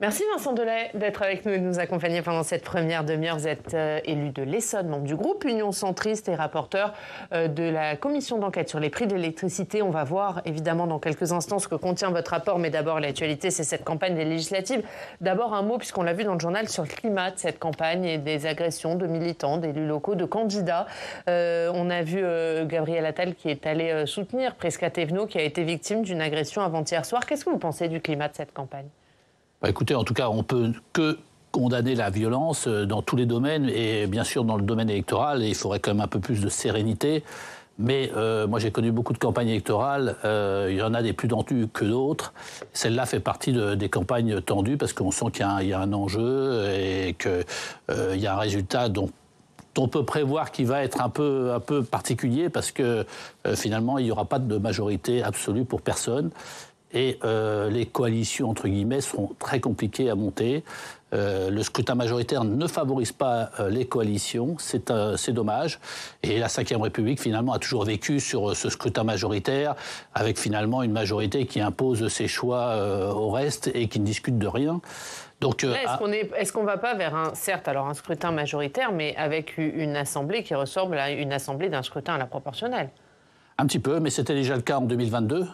Merci Vincent Delay d'être avec nous et de nous accompagner pendant cette première demi-heure. Vous êtes élu de l'Essonne, membre du groupe Union Centriste et rapporteur de la commission d'enquête sur les prix de l'électricité. On va voir évidemment dans quelques instants ce que contient votre rapport, mais d'abord l'actualité, c'est cette campagne des législatives. D'abord un mot, puisqu'on l'a vu dans le journal, sur le climat de cette campagne et des agressions de militants, d'élus locaux, de candidats. On a vu Gabriel Attal qui est allé soutenir Prisca Thévenot, qui a été victime d'une agression avant-hier soir. Qu'est-ce que vous pensez du climat de cette campagne ? Écoutez, en tout cas, on peut que condamner la violence dans tous les domaines et bien sûr dans le domaine électoral. Et il faudrait quand même un peu plus de sérénité. Mais moi, j'ai connu beaucoup de campagnes électorales. Il y en a des plus tendues que d'autres. Celle-là fait partie des campagnes tendues parce qu'on sent qu'il y a un enjeu et qu'il y a un résultat dont on peut prévoir qu'il va être un peu particulier parce que finalement, il n'y aura pas de majorité absolue pour personne. Et les coalitions, entre guillemets, seront très compliquées à monter. Le scrutin majoritaire ne favorise pas les coalitions, c'est dommage. Et la Ve République, finalement, a toujours vécu sur ce scrutin majoritaire, avec finalement une majorité qui impose ses choix au reste et qui ne discute de rien. Donc, est-ce qu'on ne va pas vers un scrutin majoritaire, mais avec une assemblée qui ressemble à une assemblée d'un scrutin à la proportionnelle ? Un petit peu, mais c'était déjà le cas en 2022.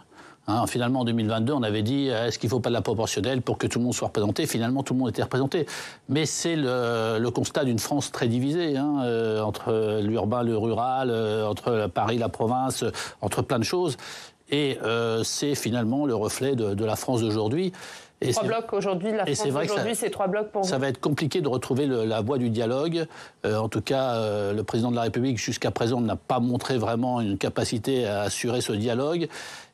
Finalement, en 2022, on avait dit est-ce qu'il ne faut pas de la proportionnelle pour que tout le monde soit représenté ? Finalement, tout le monde était représenté. Mais c'est le constat d'une France très divisée, entre l'urbain, le rural, entre Paris, la province, entre plein de choses. Et c'est finalement le reflet de la France d'aujourd'hui. Et trois blocs aujourd'hui, la France d'aujourd'hui, c'est trois blocs pour vous. Ça va être compliqué de retrouver la voie du dialogue. En tout cas, le président de la République, jusqu'à présent, n'a pas montré vraiment une capacité à assurer ce dialogue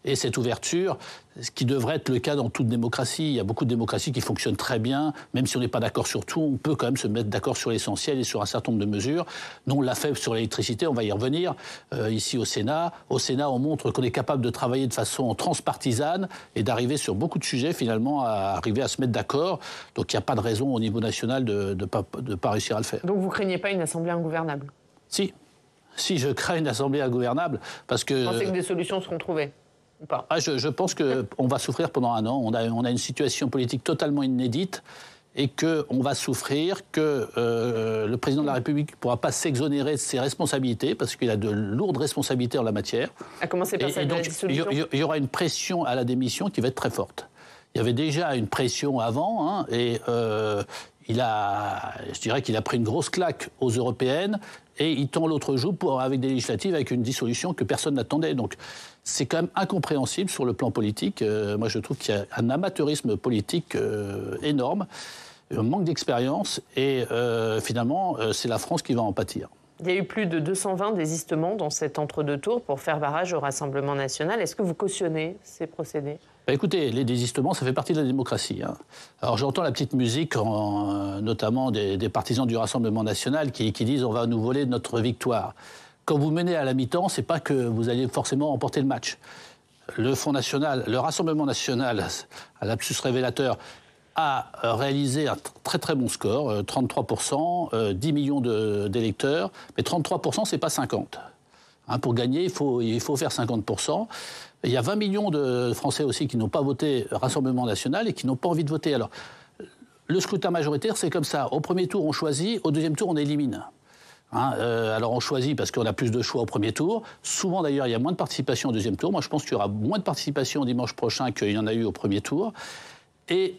et cette ouverture, ce qui devrait être le cas dans toute démocratie. Il y a beaucoup de démocraties qui fonctionnent très bien, même si on n'est pas d'accord sur tout, on peut quand même se mettre d'accord sur l'essentiel et sur un certain nombre de mesures. Nous, on l'a fait sur l'électricité, on va y revenir, ici au Sénat. Au Sénat, on montre qu'on est capable de travailler de façon transpartisane et d'arriver sur beaucoup de sujets, finalement, à arriver à se mettre d'accord. Donc il n'y a pas de raison au niveau national de ne pas réussir à le faire. Donc vous ne craignez pas une assemblée ingouvernable ? Si, je crains une assemblée ingouvernable, parce que... Vous pensez que des solutions seront trouvées ? Pas. Je pense qu'on va souffrir pendant un an. On a une situation politique totalement inédite et qu'on va souffrir, que le président de la République ne pourra pas s'exonérer de ses responsabilités parce qu'il a de lourdes responsabilités en la matière. À commencer par celle de la dissolution. Il y aura une pression à la démission qui va être très forte. Il y avait déjà une pression avant et je dirais qu'il a pris une grosse claque aux européennes et il tend l'autre joue avec des législatives avec une dissolution que personne n'attendait. Donc c'est quand même incompréhensible sur le plan politique. Moi, je trouve qu'il y a un amateurisme politique énorme, un manque d'expérience et finalement, c'est la France qui va en pâtir. Il y a eu plus de 220 désistements dans cet entre-deux tours pour faire barrage au Rassemblement national. Est-ce que vous cautionnez ces procédés ? Écoutez, les désistements, ça fait partie de la démocratie. Alors j'entends la petite musique, notamment des partisans du Rassemblement national qui disent « on va nous voler notre victoire ». Quand vous menez à la mi-temps, c'est pas que vous allez forcément remporter le match. Le Front National, le Rassemblement national, à lapsus révélateur, a réalisé un très très bon score, 33%, 10 millions d'électeurs, mais 33%, c'est pas 50%. Pour gagner, il faut faire 50%. Il y a 20 millions de Français aussi qui n'ont pas voté Rassemblement national et qui n'ont pas envie de voter. Alors, le scrutin majoritaire, c'est comme ça. Au premier tour, on choisit, au deuxième tour, on élimine. Alors on choisit parce qu'on a plus de choix au premier tour. Souvent d'ailleurs il y a moins de participation au deuxième tour. Moi je pense qu'il y aura moins de participation dimanche prochain qu'il y en a eu au premier tour. Et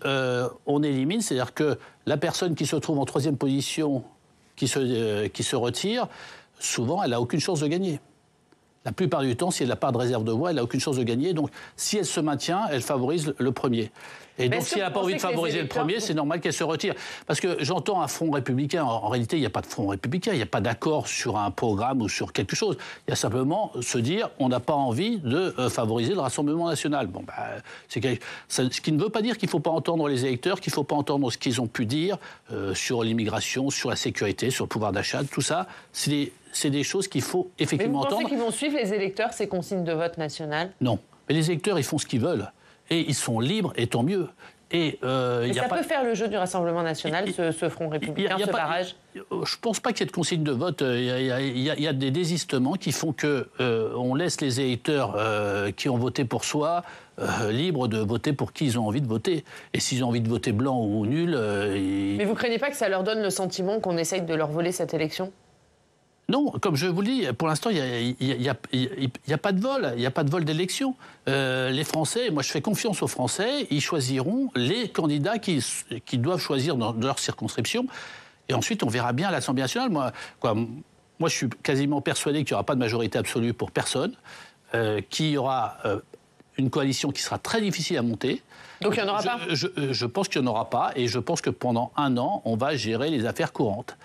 on élimine, c'est-à-dire que la personne qui se trouve en troisième position, qui se retire, souvent elle n'a aucune chance de gagner. La plupart du temps, si elle n'a pas de réserve de voix, elle n'a aucune chance de gagner. Donc, si elle se maintient, elle favorise le premier. Et donc, si elle n'a pas envie de favoriser le premier, c'est normal qu'elle se retire. Parce que j'entends un front républicain. En réalité, il n'y a pas de front républicain. Il n'y a pas d'accord sur un programme ou sur quelque chose. Il y a simplement se dire, on n'a pas envie de favoriser le Rassemblement national. Bon, ce qui ne veut pas dire qu'il ne faut pas entendre les électeurs, qu'il ne faut pas entendre ce qu'ils ont pu dire sur l'immigration, sur la sécurité, sur le pouvoir d'achat. Tout ça, c'est des choses qu'il faut effectivement entendre. Mais vous pensez qu'ils vont suivre les électeurs, ces consignes de vote national ? Non. Mais les électeurs, ils font ce qu'ils veulent. Et ils sont libres, et tant mieux. Et ça peut faire le jeu du Rassemblement national, ce front républicain, ce barrage. Je ne pense pas qu'il y ait de consigne de vote. Il y a des désistements qui font qu'on laisse les électeurs qui ont voté pour soi libres de voter pour qui ils ont envie de voter. Et s'ils ont envie de voter blanc ou nul... Mais vous ne craignez pas que ça leur donne le sentiment qu'on essaye de leur voler cette élection ? Non, comme je vous le dis, pour l'instant, il n'y a pas de vol. Il n'y a pas de vol d'élection. Les Français, moi je fais confiance aux Français, ils choisiront les candidats qu'ils doivent choisir dans leur circonscription. Et ensuite, on verra bien à l'Assemblée nationale. Moi, je suis quasiment persuadé qu'il n'y aura pas de majorité absolue pour personne, qu'il y aura une coalition qui sera très difficile à monter. Donc il n'y en aura pas ? Je pense qu'il n'y en aura pas. Et je pense que pendant 1 an, on va gérer les affaires courantes.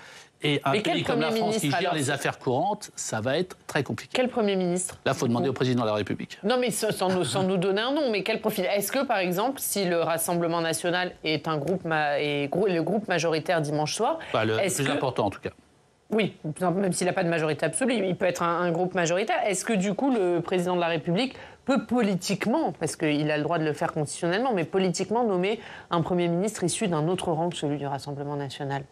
Et un pays comme la France qui gère les affaires courantes, ça va être très compliqué. Quel Premier ministre ? Là, il faut demander au président de la République. Non, mais sans nous donner un nom, mais quel profil ? Est-ce que, par exemple, si le Rassemblement national est le groupe majoritaire dimanche soir... le plus important, en tout cas. Oui, même s'il n'a pas de majorité absolue, il peut être un groupe majoritaire. Est-ce que, du coup, le président de la République peut politiquement, parce qu'il a le droit de le faire constitutionnellement, mais politiquement nommer un Premier ministre issu d'un autre rang que celui du Rassemblement national ?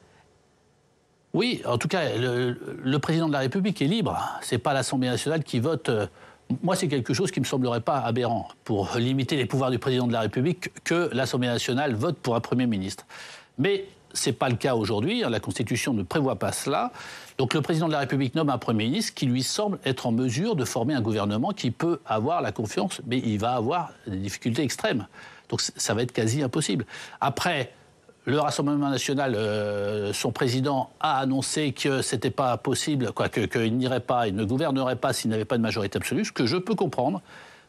Oui, en tout cas, le président de la République est libre. Ce n'est pas l'Assemblée nationale qui vote. Moi, c'est quelque chose qui ne me semblerait pas aberrant pour limiter les pouvoirs du président de la République que l'Assemblée nationale vote pour un Premier ministre. Mais ce n'est pas le cas aujourd'hui. La Constitution ne prévoit pas cela. Donc le président de la République nomme un Premier ministre qui lui semble être en mesure de former un gouvernement qui peut avoir la confiance, mais il va avoir des difficultés extrêmes. Donc ça va être quasi impossible. Après... Le Rassemblement national, son président a annoncé que c'était pas possible, qu'il n'irait pas, il ne gouvernerait pas s'il n'avait pas de majorité absolue, ce que je peux comprendre,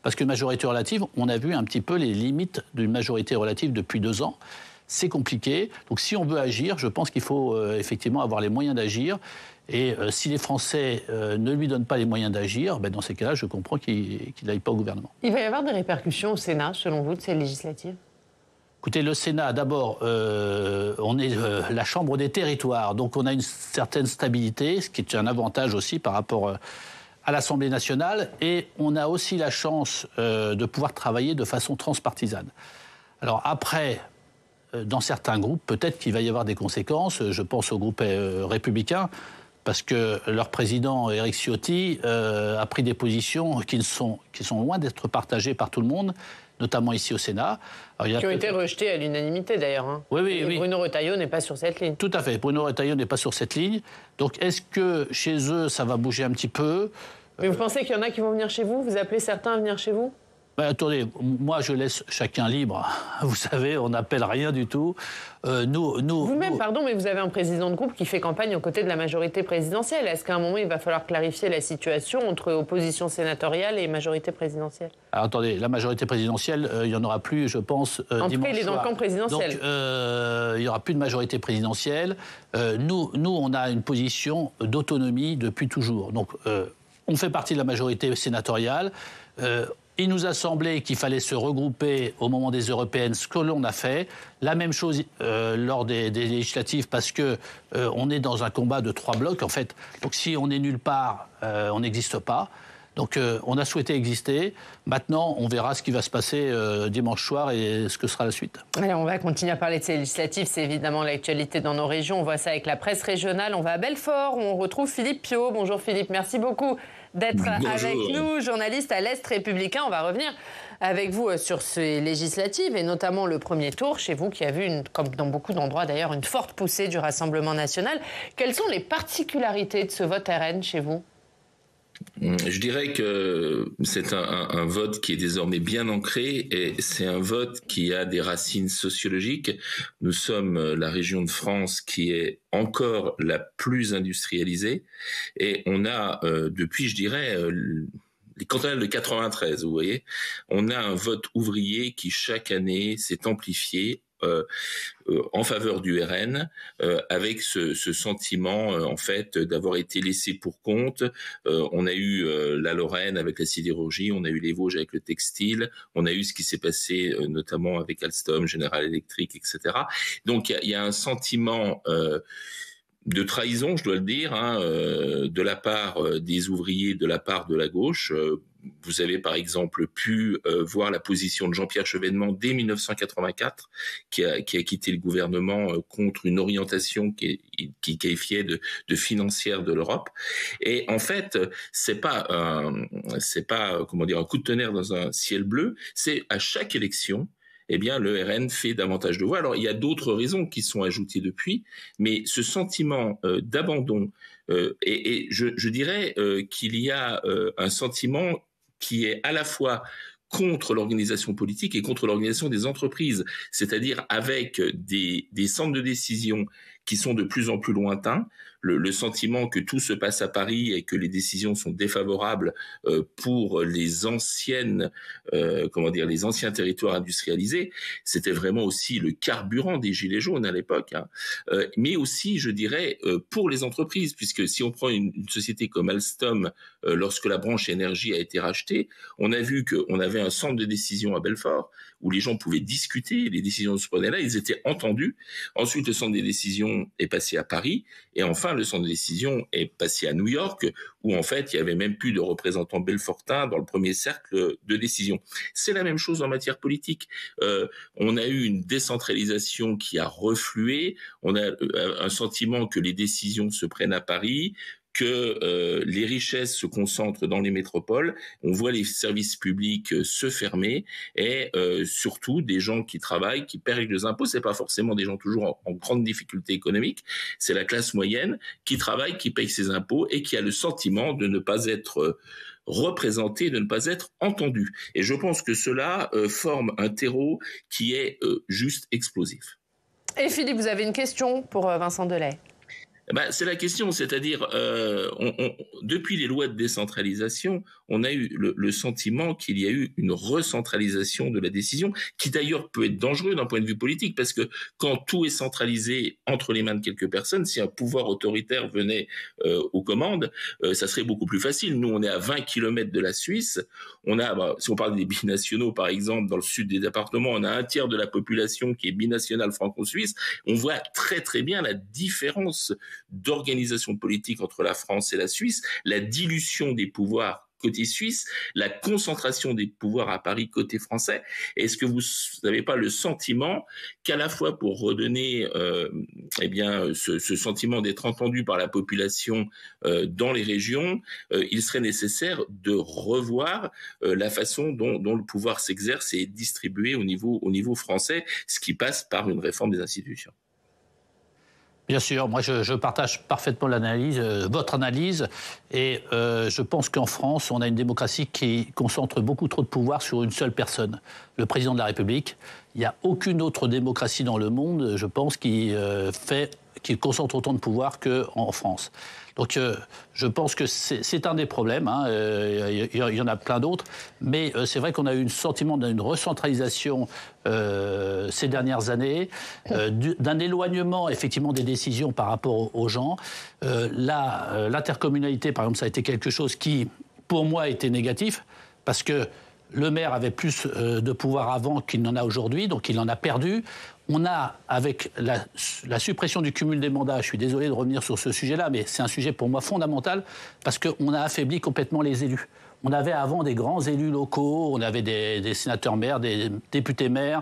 parce qu'une majorité relative, on a vu un petit peu les limites d'une majorité relative depuis 2 ans. C'est compliqué. Donc si on veut agir, je pense qu'il faut effectivement avoir les moyens d'agir. Et si les Français ne lui donnent pas les moyens d'agir, dans ces cas-là, je comprends qu'il n'aille pas au gouvernement. Il va y avoir des répercussions au Sénat, selon vous, de ces législatives ? Écoutez, le Sénat, d'abord, on est la chambre des territoires, donc on a une certaine stabilité, ce qui est un avantage aussi par rapport à l'Assemblée nationale, et on a aussi la chance de pouvoir travailler de façon transpartisane. Alors après, dans certains groupes, peut-être qu'il va y avoir des conséquences, je pense au groupe républicain, parce que leur président, Éric Ciotti, a pris des positions qui sont loin d'être partagées par tout le monde, notamment ici au Sénat. Alors, qui ont été rejetés à l'unanimité d'ailleurs. Hein. Oui. Bruno Retailleau n'est pas sur cette ligne. Tout à fait, Bruno Retailleau n'est pas sur cette ligne. Donc est-ce que chez eux, ça va bouger un petit peu ? Mais vous pensez qu'il y en a qui vont venir chez vous ? Vous appelez certains à venir chez vous ? Attendez, moi je laisse chacun libre. Vous savez, on n'appelle rien du tout. Vous-même, pardon, mais vous avez un président de groupe qui fait campagne aux côtés de la majorité présidentielle. Est-ce qu'à un moment, il va falloir clarifier la situation entre opposition sénatoriale et majorité présidentielle ? Alors, attendez, la majorité présidentielle, il n'y en aura plus, je pense, dimanche soir. En tout cas, il est dans le camp présidentiel. Donc, il n'y aura plus de majorité présidentielle. Nous, on a une position d'autonomie depuis toujours. Donc, on fait partie de la majorité sénatoriale. Il nous a semblé qu'il fallait se regrouper au moment des européennes, ce que l'on a fait. La même chose lors des législatives, parce que on est dans un combat de 3 blocs, en fait. Donc si on n'est nulle part, on n'existe pas. Donc on a souhaité exister. Maintenant, on verra ce qui va se passer dimanche soir et ce que sera la suite. Alors, on va continuer à parler de ces législatives. C'est évidemment l'actualité dans nos régions. On voit ça avec la presse régionale. On va à Belfort, où on retrouve Philippe Piot. Bonjour Philippe, merci beaucoup d'être avec nous, journaliste à l'Est républicain. On va revenir avec vous sur ces législatives et notamment le premier tour chez vous qui a vu, comme dans beaucoup d'endroits d'ailleurs, une forte poussée du Rassemblement national. Quelles sont les particularités de ce vote RN chez vous ? Je dirais que c'est un vote qui est désormais bien ancré et c'est un vote qui a des racines sociologiques. Nous sommes la région de France qui est encore la plus industrialisée et on a depuis, je dirais, les cantonales de 93, vous voyez, on a un vote ouvrier qui chaque année s'est amplifié en faveur du RN, avec ce sentiment en fait d'avoir été laissé pour compte. On a eu la Lorraine avec la sidérurgie, on a eu les Vosges avec le textile, on a eu ce qui s'est passé notamment avec Alstom, General Electric, etc. Donc il y a un sentiment de trahison, je dois le dire, hein, de la part des ouvriers, de la part de la gauche. Vous avez par exemple pu voir la position de Jean-Pierre Chevènement dès 1984, qui a quitté le gouvernement contre une orientation qui qualifiait de financière de l'Europe. Et en fait, c'est pas comment dire, un coup de tonnerre dans un ciel bleu. C'est à chaque élection, eh bien, le RN fait davantage de voix. Alors, il y a d'autres raisons qui sont ajoutées depuis, mais ce sentiment d'abandon, et je dirais qu'il y a un sentiment qui est à la fois contre l'organisation politique et contre l'organisation des entreprises, c'est-à-dire avec des centres de décision qui sont de plus en plus lointains, le sentiment que tout se passe à Paris et que les décisions sont défavorables pour les anciennes, les anciens territoires industrialisés, c'était vraiment aussi le carburant des Gilets jaunes à l'époque, hein. Mais aussi, je dirais, pour les entreprises, puisque si on prend une société comme Alstom, lorsque la branche énergie a été rachetée, on a vu qu'on avait un centre de décision à Belfort où les gens pouvaient discuter, les décisions se prenaient là, ils étaient entendus. Ensuite, le centre des décisions est passé à Paris, et enfin, le centre de décision est passé à New York, où en fait, il y avait même plus de représentants belfortins dans le premier cercle de décision. C'est la même chose en matière politique. On a eu une décentralisation qui a reflué, on a un sentiment que les décisions se prennent à Paris, que les richesses se concentrent dans les métropoles, on voit les services publics se fermer, et surtout des gens qui travaillent, qui paient les impôts. C'est pas forcément des gens toujours en grande difficulté économique, c'est la classe moyenne qui travaille, qui paye ses impôts et qui a le sentiment de ne pas être représenté, de ne pas être entendu. Et je pense que cela forme un terreau qui est juste explosif. Et Philippe, vous avez une question pour Vincent Delay? C'est la question, c'est-à-dire depuis les lois de décentralisation, on a eu le sentiment qu'il y a eu une recentralisation de la décision, qui d'ailleurs peut être dangereux d'un point de vue politique, parce que quand tout est centralisé entre les mains de quelques personnes, si un pouvoir autoritaire venait aux commandes, ça serait beaucoup plus facile. Nous, on est à 20 km de la Suisse, on a, si on parle des binationaux par exemple, dans le sud des départements, on a un tiers de la population qui est binationale franco-suisse. On voit très très bien la différence d'organisation politique entre la France et la Suisse, la dilution des pouvoirs côté suisse, la concentration des pouvoirs à Paris côté français. Est-ce que vous n'avez pas le sentiment qu'à la fois pour redonner ce sentiment d'être entendu par la population dans les régions, il serait nécessaire de revoir la façon dont le pouvoir s'exerce et est distribué au niveau français, ce qui passe par une réforme des institutions? Bien sûr, moi je partage parfaitement l'analyse, votre analyse, et je pense qu'en France, on a une démocratie qui concentre beaucoup trop de pouvoir sur une seule personne, le président de la République. Il n'y a aucune autre démocratie dans le monde, je pense, qui concentre autant de pouvoir qu'en France. Donc je pense que c'est un des problèmes, hein. Il y en a plein d'autres, mais c'est vrai qu'on a eu un sentiment d'une recentralisation ces dernières années, d'un éloignement effectivement des décisions par rapport aux gens. L'intercommunalité, par exemple, ça a été quelque chose qui, pour moi, était négatif, parce que le maire avait plus de pouvoir avant qu'il n'en a aujourd'hui, donc il en a perdu. On a, avec la suppression du cumul des mandats, je suis désolé de revenir sur ce sujet-là, mais c'est un sujet pour moi fondamental, parce qu'on a affaibli complètement les élus. On avait avant des grands élus locaux, on avait des sénateurs maires, des députés maires,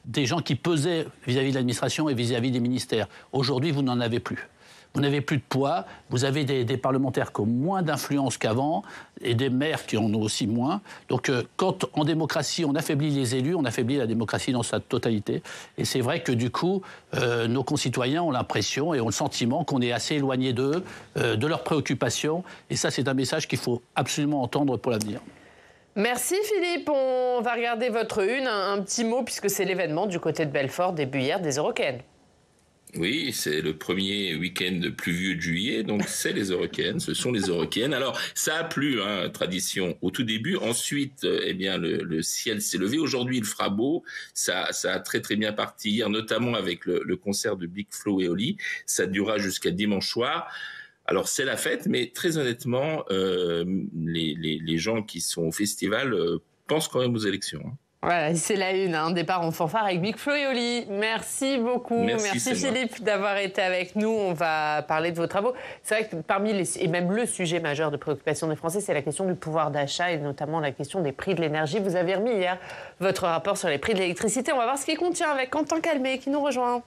des gens qui pesaient vis-à-vis de l'administration et vis-à-vis des ministères. Aujourd'hui, vous n'en avez plus. Vous n'avez plus de poids, vous avez des parlementaires qui ont moins d'influence qu'avant et des maires qui en ont aussi moins. Donc quand en démocratie on affaiblit les élus, on affaiblit la démocratie dans sa totalité. Et c'est vrai que du coup, nos concitoyens ont l'impression et ont le sentiment qu'on est assez éloigné d'eux, de leurs préoccupations. Et ça, c'est un message qu'il faut absolument entendre pour l'avenir. Merci Philippe. On va regarder votre une. Un petit mot, puisque c'est l'événement du côté de Belfort, début hier, des Eurockéennes. Oui, c'est le premier week-end pluvieux de juillet, donc c'est les Eurockéennes, ce sont les Eurockéennes. Alors, ça a plu, hein, tradition, au tout début. Ensuite, le ciel s'est levé. Aujourd'hui, il fera beau. Ça a très très bien parti hier, notamment avec le concert de Big Flo et Oli. Ça durera jusqu'à dimanche soir. Alors, c'est la fête, mais très honnêtement, les gens qui sont au festival pensent quand même aux élections, hein. Voilà, c'est la une, un départ en fanfare avec Big Flo et Oli. Merci beaucoup. Merci Philippe d'avoir été avec nous. On va parler de vos travaux. C'est vrai que parmi et même le sujet majeur de préoccupation des Français, c'est la question du pouvoir d'achat et notamment la question des prix de l'énergie. Vous avez remis hier votre rapport sur les prix de l'électricité. On va voir ce qu'il contient avec Quentin Calmet qui nous rejoint.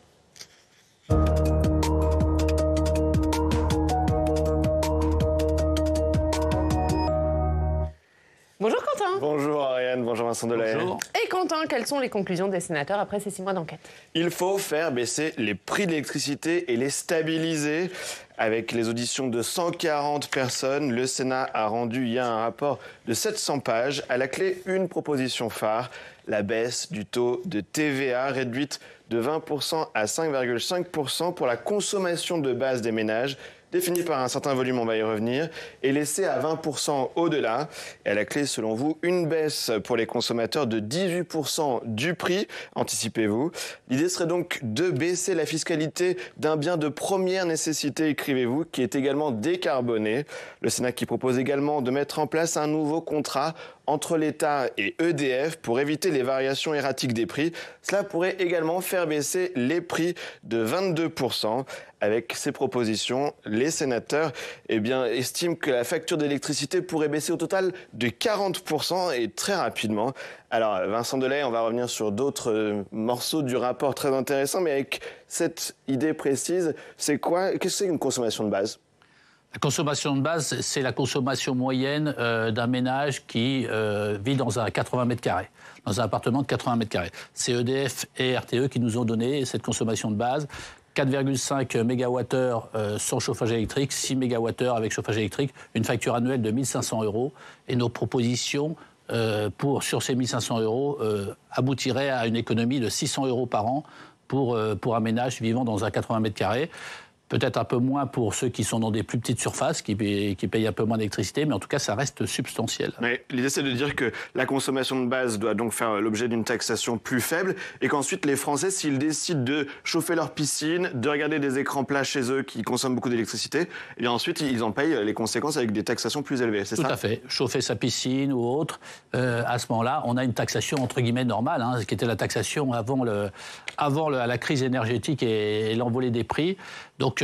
Bonjour Quentin. Bonjour Ariane, bonjour Vincent Delahaye. Bonjour. Et Quentin, quelles sont les conclusions des sénateurs après ces 6 mois d'enquête? Il faut faire baisser les prix de l'électricité et les stabiliser. Avec les auditions de 140 personnes, le Sénat a rendu hier un rapport de 700 pages. À la clé, une proposition phare, la baisse du taux de TVA réduite de 20% à 5,5% pour la consommation de base des ménages, définie par un certain volume, on va y revenir, et laissée à 20% au-delà. Et à la clé, selon vous, une baisse pour les consommateurs de 18% du prix, anticipez-vous. L'idée serait donc de baisser la fiscalité d'un bien de première nécessité, écrivez-vous, qui est également décarboné. Le Sénat qui propose également de mettre en place un nouveau contrat entre l'État et EDF pour éviter les variations erratiques des prix. Cela pourrait également faire baisser les prix de 22%. Avec ces propositions, les sénateurs estiment que la facture d'électricité pourrait baisser au total de 40% et très rapidement. Alors Vincent Delahaye, on va revenir sur d'autres morceaux du rapport très intéressants, mais avec cette idée précise, qu'est-ce que c'est une consommation de base ? La consommation de base, c'est la consommation moyenne d'un ménage qui vit dans un 80 mètres carrés, dans un appartement de 80 mètres carrés. C'est EDF et RTE qui nous ont donné cette consommation de base. 4,5 MWh sans chauffage électrique, 6 MWh avec chauffage électrique, une facture annuelle de 1 500 €. Et nos propositions sur ces 1 500 € aboutiraient à une économie de 600 € par an pour un ménage vivant dans un 80 mètres carrés. Peut-être un peu moins pour ceux qui sont dans des plus petites surfaces, qui payent un peu moins d'électricité, mais en tout cas, ça reste substantiel. Mais l'idée, c'est de dire que la consommation de base doit donc faire l'objet d'une taxation plus faible et qu'ensuite, les Français, s'ils décident de chauffer leur piscine, de regarder des écrans plats chez eux qui consomment beaucoup d'électricité, et bien ensuite, ils en payent les conséquences avec des taxations plus élevées, c'est ça ? Tout à fait. Chauffer sa piscine ou autre, à ce moment-là, on a une taxation entre guillemets normale, ce qui était la taxation avant la crise énergétique et l'envolée des prix. Donc,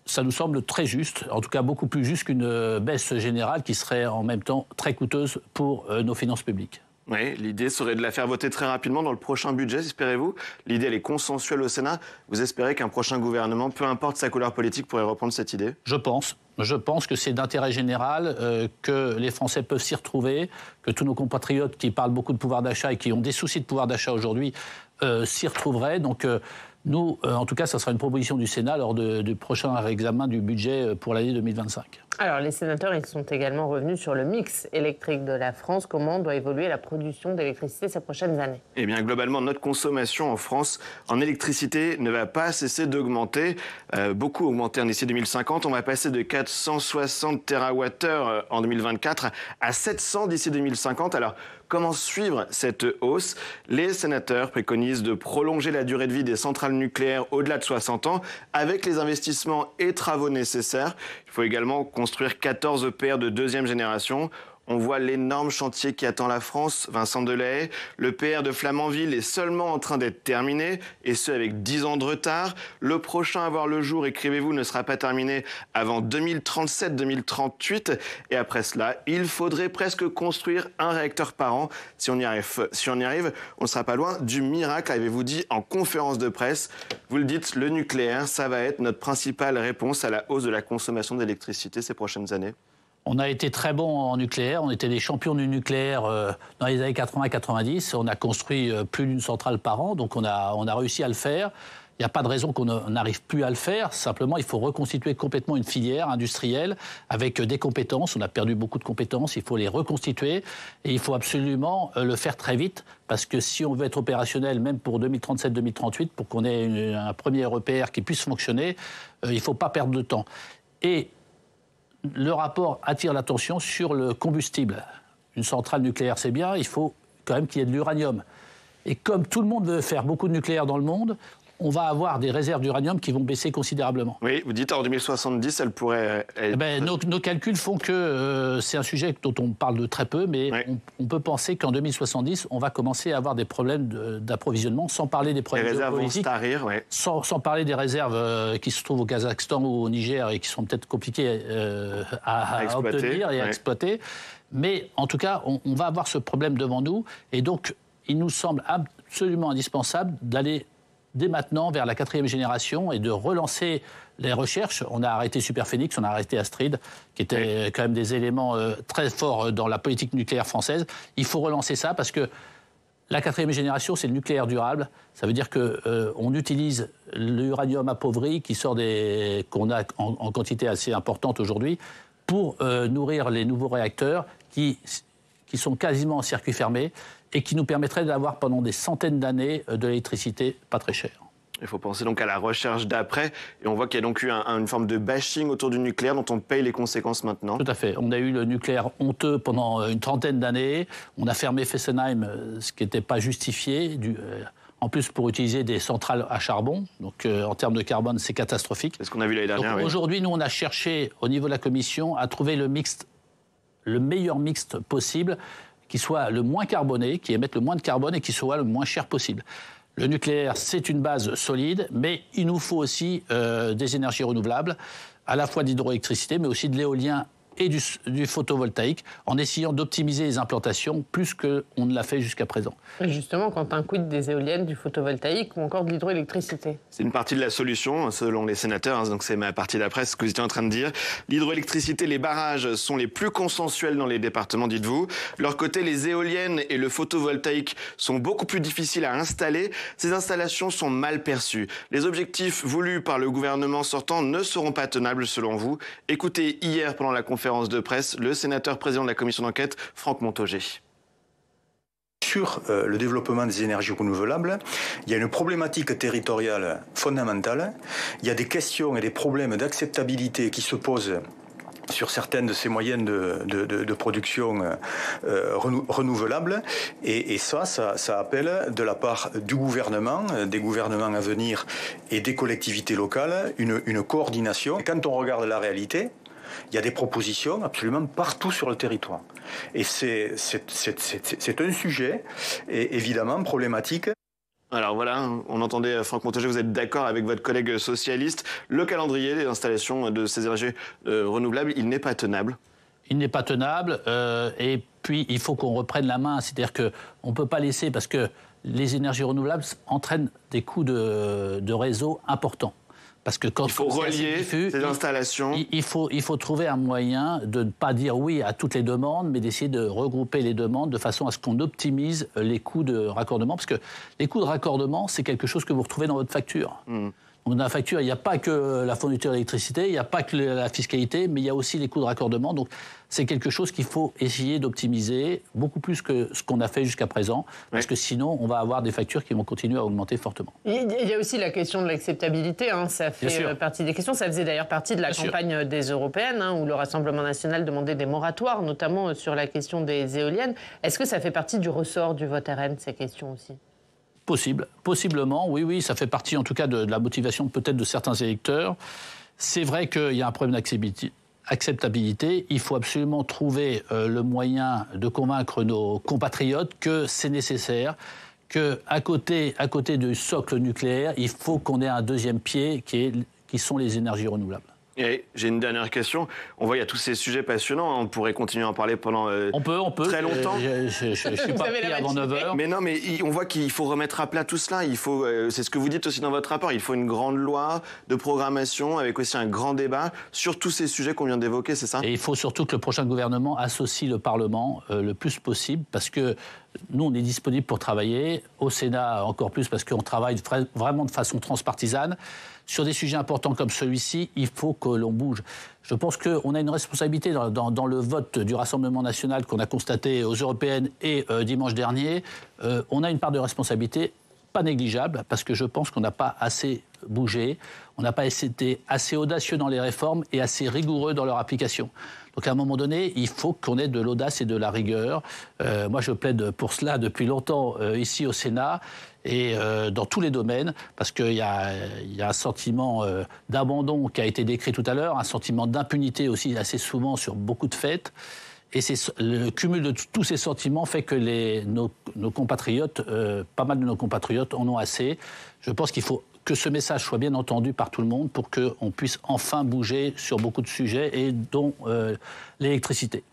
ça nous semble très juste, en tout cas beaucoup plus juste qu'une baisse générale qui serait en même temps très coûteuse pour nos finances publiques. Oui, l'idée serait de la faire voter très rapidement dans le prochain budget, espérez-vous. L'idée, elle est consensuelle au Sénat. Vous espérez qu'un prochain gouvernement, peu importe sa couleur politique, pourrait reprendre cette idée ? Je pense que c'est d'intérêt général, que les Français peuvent s'y retrouver, que tous nos compatriotes qui parlent beaucoup de pouvoir d'achat et qui ont des soucis de pouvoir d'achat aujourd'hui s'y retrouveraient. Donc, nous, en tout cas, ça sera une proposition du Sénat lors du prochain réexamen du budget pour l'année 2025. Alors, les sénateurs, ils sont également revenus sur le mix électrique de la France. Comment doit évoluer la production d'électricité ces prochaines années ? Eh bien, globalement, notre consommation en France en électricité ne va pas cesser d'augmenter. Beaucoup augmenter en d'ici 2050. On va passer de 460 TWh en 2024 à 700 d'ici 2050. Alors, comment suivre cette hausse ? Les sénateurs préconisent de prolonger la durée de vie des centrales nucléaires au-delà de 60 ans avec les investissements et travaux nécessaires. Il faut également construire 14 EPR de deuxième génération. On voit l'énorme chantier qui attend la France, Vincent Delahaye. Le PR de Flamanville est seulement en train d'être terminé, et ce avec 10 ans de retard. Le prochain à voir le jour, écrivez-vous, ne sera pas terminé avant 2037-2038. Et après cela, il faudrait presque construire un réacteur par an. Si on y arrive, on ne sera pas loin du miracle, avez-vous dit en conférence de presse. Vous le dites, le nucléaire, ça va être notre principale réponse à la hausse de la consommation d'électricité ces prochaines années. On a été très bons en nucléaire, on était des champions du nucléaire dans les années 80-90, on a construit plus d'une centrale par an, donc on a réussi à le faire. Il n'y a pas de raison qu'on n'arrive plus à le faire, simplement il faut reconstituer complètement une filière industrielle avec des compétences, on a perdu beaucoup de compétences, il faut les reconstituer et il faut absolument le faire très vite parce que si on veut être opérationnel, même pour 2037-2038, pour qu'on ait un premier EPR qui puisse fonctionner, il ne faut pas perdre de temps. Et le rapport attire l'attention sur le combustible. Une centrale nucléaire, c'est bien, il faut quand même qu'il y ait de l'uranium. Et comme tout le monde veut faire beaucoup de nucléaire dans le monde, on va avoir des réserves d'uranium qui vont baisser considérablement. Oui, vous dites en 2070, elle pourrait être... Nos calculs font que c'est un sujet dont on parle de très peu, mais on peut penser qu'en 2070, on va commencer à avoir des problèmes d'approvisionnement, sans parler des problèmes géopolitiques, sans parler des réserves qui se trouvent au Kazakhstan ou au Niger et qui sont peut-être compliquées à obtenir et à exploiter. Mais en tout cas, on va avoir ce problème devant nous, et donc il nous semble absolument indispensable d'aller dès maintenant vers la 4e génération et de relancer les recherches. On a arrêté Superphénix, on a arrêté Astrid, qui étaient quand même des éléments très forts dans la politique nucléaire française. Il faut relancer ça parce que la 4e génération, c'est le nucléaire durable. Ça veut dire qu'on utilise l'uranium appauvri qu'on a en quantité assez importante aujourd'hui pour nourrir les nouveaux réacteurs qui sont quasiment en circuit fermé et qui nous permettraient d'avoir pendant des centaines d'années de l'électricité pas très chère. Il faut penser donc à la recherche d'après, et on voit qu'il y a donc eu une forme de bashing autour du nucléaire dont on paye les conséquences maintenant. Tout à fait. On a eu le nucléaire honteux pendant une trentaine d'années. On a fermé Fessenheim, ce qui n'était pas justifié. En plus, pour utiliser des centrales à charbon. Donc, en termes de carbone, c'est catastrophique. C'est ce qu'on a vu l'année dernière. Donc, aujourd'hui, nous, on a cherché, au niveau de la Commission, à trouver le meilleur mixte possible, qui soit le moins carboné, qui émette le moins de carbone et qui soit le moins cher possible. Le nucléaire, c'est une base solide, mais il nous faut aussi des énergies renouvelables, à la fois de l'hydroélectricité, mais aussi de l'éolien et du photovoltaïque, en essayant d'optimiser les implantations plus qu'on ne l'a fait jusqu'à présent. Et justement, quand un quid des éoliennes, du photovoltaïque ou encore de l'hydroélectricité? C'est une partie de la solution, selon les sénateurs, donc c'est ma partie d'après, ce que vous étiez en train de dire. L'hydroélectricité, les barrages sont les plus consensuels dans les départements, dites-vous. De leur côté, les éoliennes et le photovoltaïque sont beaucoup plus difficiles à installer. Ces installations sont mal perçues. Les objectifs voulus par le gouvernement sortant ne seront pas tenables, selon vous. Écoutez, hier, pendant la conférence de presse, le sénateur président de la commission d'enquête, Franck Montaugé. Sur le développement des énergies renouvelables, il y a une problématique territoriale fondamentale. Il y a des questions et des problèmes d'acceptabilité qui se posent sur certaines de ces moyens de production renouvelables. Et ça appelle de la part du gouvernement, des gouvernements à venir et des collectivités locales, une coordination. Et quand on regarde la réalité, il y a des propositions absolument partout sur le territoire. Et c'est un sujet, évidemment, problématique. Alors voilà, on entendait Franck Montaugé, vous êtes d'accord avec votre collègue socialiste. Le calendrier des installations de ces énergies renouvelables, il n'est pas tenable. Il n'est pas tenable, et puis il faut qu'on reprenne la main. C'est-à-dire qu'on ne peut pas laisser, parce que les énergies renouvelables entraînent des coûts de réseau importants. Parce que quand il faut relier ces installations. Il faut trouver un moyen de ne pas dire oui à toutes les demandes, mais d'essayer de regrouper les demandes de façon à ce qu'on optimise les coûts de raccordement. Parce que les coûts de raccordement, c'est quelque chose que vous retrouvez dans votre facture. Donc dans la facture, il n'y a pas que la fourniture d'électricité, il n'y a pas que la fiscalité, mais il y a aussi les coûts de raccordement. Donc c'est quelque chose qu'il faut essayer d'optimiser beaucoup plus que ce qu'on a fait jusqu'à présent, parce que sinon on va avoir des factures qui vont continuer à augmenter fortement. Il y a aussi la question de l'acceptabilité, ça fait partie des questions. Ça faisait d'ailleurs partie de la campagne des Européennes, où le Rassemblement national demandait des moratoires, notamment sur la question des éoliennes. Est-ce que ça fait partie du ressort du vote RN, ces questions aussi ? Possiblement, oui, ça fait partie en tout cas de la motivation peut-être de certains électeurs. C'est vrai qu'il y a un problème d'acceptabilité. Il faut absolument trouver le moyen de convaincre nos compatriotes que c'est nécessaire, qu'à côté du socle nucléaire, il faut qu'on ait un deuxième pied qui sont les énergies renouvelables. Et j'ai une dernière question. On voit, il y a tous ces sujets passionnants. On pourrait continuer à en parler pendant on peut. Très longtemps. Je ne suis pas pris avant 9h. Mais non, mais on voit qu'il faut remettre à plat tout cela. Il faut, c'est ce que vous dites aussi dans votre rapport, il faut une grande loi de programmation avec aussi un grand débat sur tous ces sujets qu'on vient d'évoquer, c'est ça ? Et il faut surtout que le prochain gouvernement associe le Parlement le plus possible, parce que nous, on est disponible pour travailler. Au Sénat, encore plus, parce qu'on travaille vraiment de façon transpartisane. Sur des sujets importants comme celui-ci, il faut que l'on bouge. Je pense qu'on a une responsabilité dans le vote du Rassemblement national qu'on a constaté aux européennes et dimanche dernier. On a une part de responsabilité pas négligeable, parce que je pense qu'on n'a pas assez bougé, on n'a pas été assez audacieux dans les réformes et assez rigoureux dans leur application. Donc à un moment donné, il faut qu'on ait de l'audace et de la rigueur. Moi, je plaide pour cela depuis longtemps ici au Sénat et dans tous les domaines, parce qu'il y a un sentiment d'abandon qui a été décrit tout à l'heure, un sentiment d'impunité aussi assez souvent sur beaucoup de faits. Et le cumul de tous ces sentiments fait que nos compatriotes, pas mal de nos compatriotes en ont assez. Je pense qu'il faut que ce message soit bien entendu par tout le monde pour qu'on puisse enfin bouger sur beaucoup de sujets, et dont l'électricité.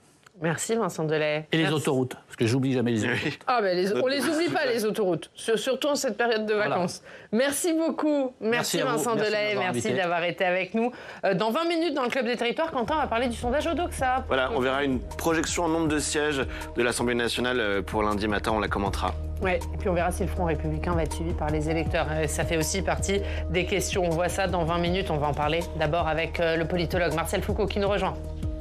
Merci Vincent Delay. Et les autoroutes, parce que j'oublie jamais les autoroutes. Ah ben on les oublie pas, les autoroutes, surtout en cette période de vacances. Voilà. Merci beaucoup. Merci Vincent Delay, merci d'avoir été avec nous. Dans 20 minutes, dans le Club des Territoires, Quentin va parler du sondage Odoxa. Voilà, on verra une projection en nombre de sièges de l'Assemblée nationale pour lundi matin, on la commentera. Ouais, et puis on verra si le Front républicain va être suivi par les électeurs. Ça fait aussi partie des questions. On voit ça dans 20 minutes, on va en parler d'abord avec le politologue Marcel Foucault qui nous rejoint.